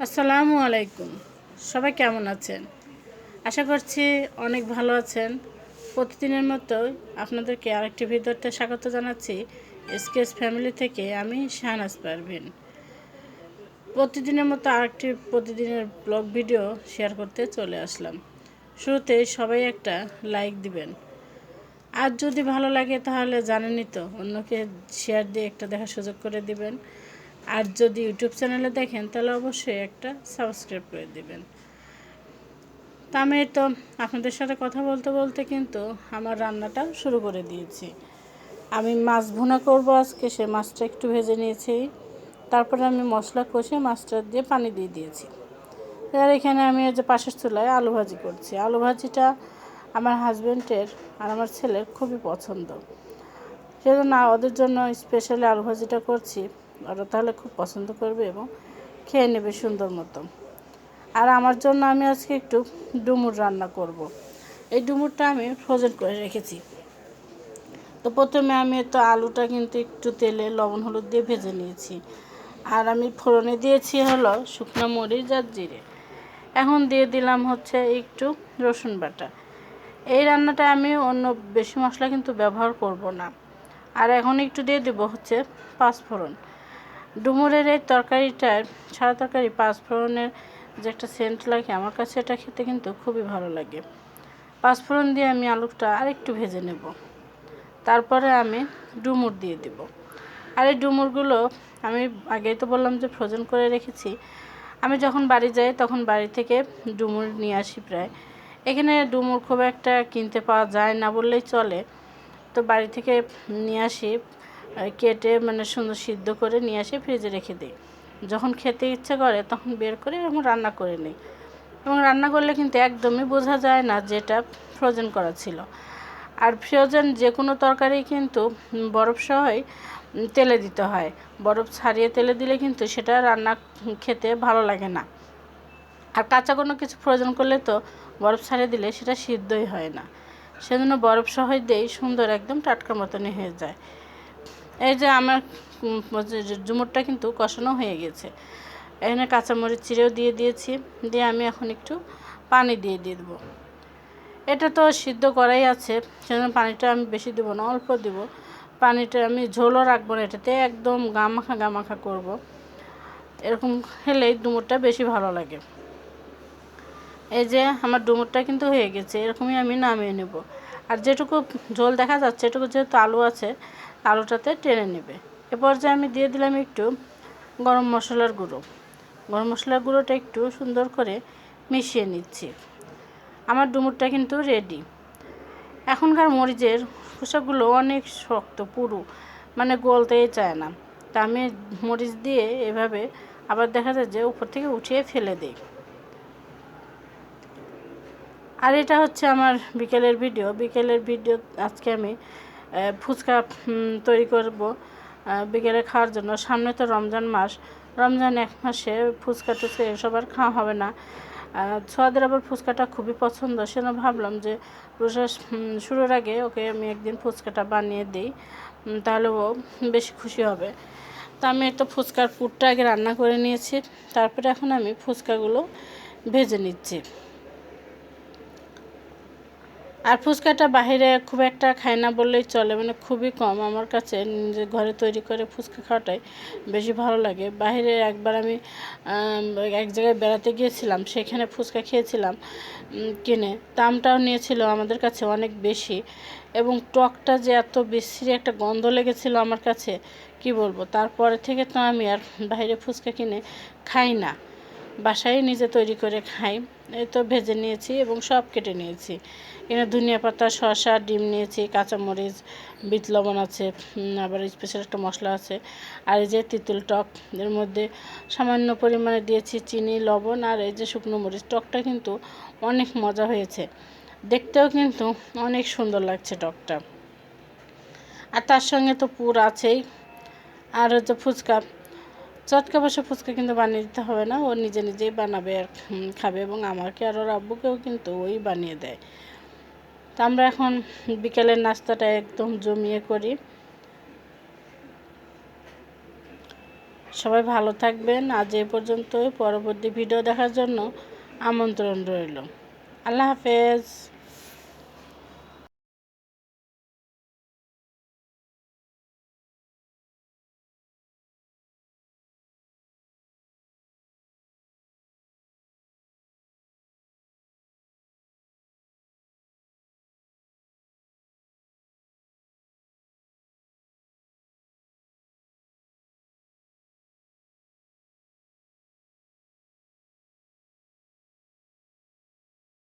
আসসালামু আলাইকুম। সবাই কেমন আছেন? আশা করছি অনেক ভালো আছেন। প্রতিদিনের মতো আপনাদেরকে আরেকটি ভিডিওতে স্বাগত জানাচ্ছি। এসকেএস ফ্যামিলি থেকে আমি শাহনাজ পারভিন। প্রতিদিনের মতো প্রতিদিনের ব্লগ ভিডিও শেয়ার করতে চলে আসলাম। শুরুতে সবাই একটা লাইক দিবেন। আর যদি ভালো লাগে তাহলে জানেনই তো, অন্যকে শেয়ার দিয়ে একটা দেখার সুযোগ করে দিবেন। আর যদি ইউটিউব চ্যানেলে দেখেন তাহলে অবশ্যই একটা সাবস্ক্রাইব করে দিবেন। তা আমি তো আপনাদের সাথে কথা বলতে বলতে কিন্তু আমার রান্নাটা শুরু করে দিয়েছি। আমি মাছ ভুনা করবো আজকে, সে মাছটা একটু ভেজে নিয়েছি। তারপরে আমি মশলা কষে মাছটা দিয়ে পানি দিয়ে দিয়েছি। আর এখানে আমি যে পাশের চুলায় আলু ভাজি করছি। আলু ভাজিটা আমার হাজব্যান্ডের আর আমার ছেলের খুবই পছন্দ, সেজন্য ওদের জন্য স্পেশালি আলু ভাজিটা করছি। ওরা তাহলে খুব পছন্দ করবে এবং খেয়ে নেবে সুন্দর মতো। আর আমার জন্য আমি আজকে একটু ডুমুর রান্না করব। এই ডুমুরটা আমি ফ্রোজেন করে রেখেছি। তো প্রথমে আমি তো আলুটা কিন্তু একটু তেলে লবণ হলুদ দিয়ে ভেজে নিয়েছি। আর আমি ফোড়নে দিয়েছি হলো শুকনো মরিচ আর জিরে। এখন দিয়ে দিলাম হচ্ছে একটু রসুন বাটা। এই রান্নাটা আমি অন্য বেশি মশলা কিন্তু ব্যবহার করব না। আর এখন একটু দিয়ে দেবো হচ্ছে পাঁচফোড়ন। ডুমুরের এই তরকারিটার সারা তরকারি পাঁচফোড়নের যে একটা সেন্ট লাগে, আমার কাছে এটা খেতে কিন্তু খুবই ভালো লাগে। পাঁচফোড়ন দিয়ে আমি আলুটা আরেকটু ভেজে নেব। তারপরে আমি ডুমুর দিয়ে দেব। আর এই ডুমুরগুলো আমি আগেই তো বললাম যে ফ্রোজেন করে রেখেছি। আমি যখন বাড়ি যাই তখন বাড়ি থেকে ডুমুর নিয়ে আসি প্রায়। এখানে ডুমুর খুব একটা কিনতে পাওয়া যায় না বললেই চলে। তো বাড়ি থেকে নিয়ে আসি, কেটে মানে সুন্দর সিদ্ধ করে নিয়ে আসি, ফ্রিজে রেখে দিই। যখন খেতে ইচ্ছে করে তখন বের করে এবং রান্না করে নিই। এবং রান্না করলে কিন্তু একদমই বোঝা যায় না যেটা ফ্রোজেন করা ছিল। আর ফ্রোজেন যে কোনো তরকারি কিন্তু বরফ সহই তেলে দিতে হয়। বরফ ছাড়িয়ে তেলে দিলে কিন্তু সেটা রান্না খেতে ভালো লাগে না। আর কাঁচা কোনো কিছু ফ্রোজেন করলে তো বরফ ছাড়িয়ে দিলে সেটা সিদ্ধই হয় না। সেজন্য বরফ সহই দেই, সুন্দর একদম টাটকা মতনই হয়ে যায়। এই যে আমার ডুমুরটা কিন্তু কষানো হয়ে গেছে। এখানে কাঁচামরিচ চিড়েও দিয়ে দিয়েছি। দিয়ে আমি এখন একটু পানি দিয়ে দেবো। এটা তো সিদ্ধ করাই আছে, সেজন্য পানিটা আমি বেশি দেবো না, অল্প দেবো। পানিটা আমি ঝোলও রাখবো না, এটাতে একদম গামাখা করব। এরকম খেলেই ডুমুরটা বেশি ভালো লাগে। এই যে আমার ডুমুরটা কিন্তু হয়ে গেছে, এরকমই আমি নামিয়ে নেব। আর যেটুকু ঝোল দেখা যাচ্ছে এটুকু যেহেতু আলু আছে, আলুটাতে টেনে নেবে। এ পর্যায়ে আমি দিয়ে দিলাম একটু গরম মশলার গুঁড়ো। গরম মশলার গুঁড়োটা একটু সুন্দর করে মিশিয়ে নিচ্ছি। আমার ডুমুরটা কিন্তু রেডি। এখনকার মরিচের খোসাগুলো অনেক শক্ত, পুরু, মানে গলতেই চায় না। তা আমি মরিচ দিয়ে এভাবে আবার দেখা যায় যে উপর থেকে উঠিয়ে ফেলে দিই। আর এটা হচ্ছে আমার বিকেলের ভিডিও। আজকে আমি ফুচকা তৈরি করব বিকেলে খাওয়ার জন্য। সামনে তো রমজান মাস, রমজান এক মাসে ফুচকা টুচকা এসব আর খাওয়া হবে না। ছোয়াদের আবার ফুচকাটা খুবই পছন্দ, সেজন্য ভাবলাম যে রোজা শুরুর আগে ওকে আমি একদিন ফুচকাটা বানিয়ে দিই, তাহলে ও বেশি খুশি হবে। তো আমি তো ফুচকার পুরটা আগে রান্না করে নিয়েছি, তারপরে এখন আমি ফুচকাগুলো ভেজে নিচ্ছি। আর ফুচকাটা বাইরে খুব একটা খাই না বললেই চলে, মানে খুবই কম। আমার কাছে নিজে ঘরে তৈরি করে ফুচকা খাওয়াটাই বেশি ভালো লাগে। বাইরে একবার আমি এক জায়গায় বেড়াতে গিয়েছিলাম, সেখানে ফুচকা খেয়েছিলাম কিনে। দামটাও নিয়েছিল আমাদের কাছে অনেক বেশি, এবং টকটা যে এত বিশ্রী একটা গন্ধ লেগেছিল আমার কাছে, কি বলবো। তারপরে থেকে তো আমি আর বাইরে ফুচকা কিনে খাই না, বাসায় নিজে তৈরি করে খাই। এই তো ভেজে নিয়েছি এবং সব কেটে নিয়েছি। এখানে ধনিয়া পাতা, শসা, ডিম নিয়েছি, কাঁচামরিচ, বিট লবণ আছে, আবার স্পেশাল একটা মশলা আছে। আর এই যে তেঁতুল টক, এর মধ্যে সামান্য পরিমাণে দিয়েছি চিনি, লবণ আর এই যে শুকনো মরিচ। টকটা কিন্তু অনেক মজা হয়েছে, দেখতেও কিন্তু অনেক সুন্দর লাগছে টকটা। আর তার সঙ্গে তো পুর আছেই। আর হচ্ছে ফুচকা, চটকা বসে ফুচকা কিন্তু বানিয়ে দিতে হবে না, ও নিজে নিজেই বানাবে আর খাবে, এবং আমাকে আর ওর আব্বুকেও কিন্তু ওই বানিয়ে দেয়। তো আমরা এখন বিকেলের নাস্তাটা একদম জমিয়ে করি। সবাই ভালো থাকবেন। আজ এই পর্যন্তই। পরবর্তী ভিডিও দেখার জন্য আমন্ত্রণ রইল। আল্লাহ হাফেজ।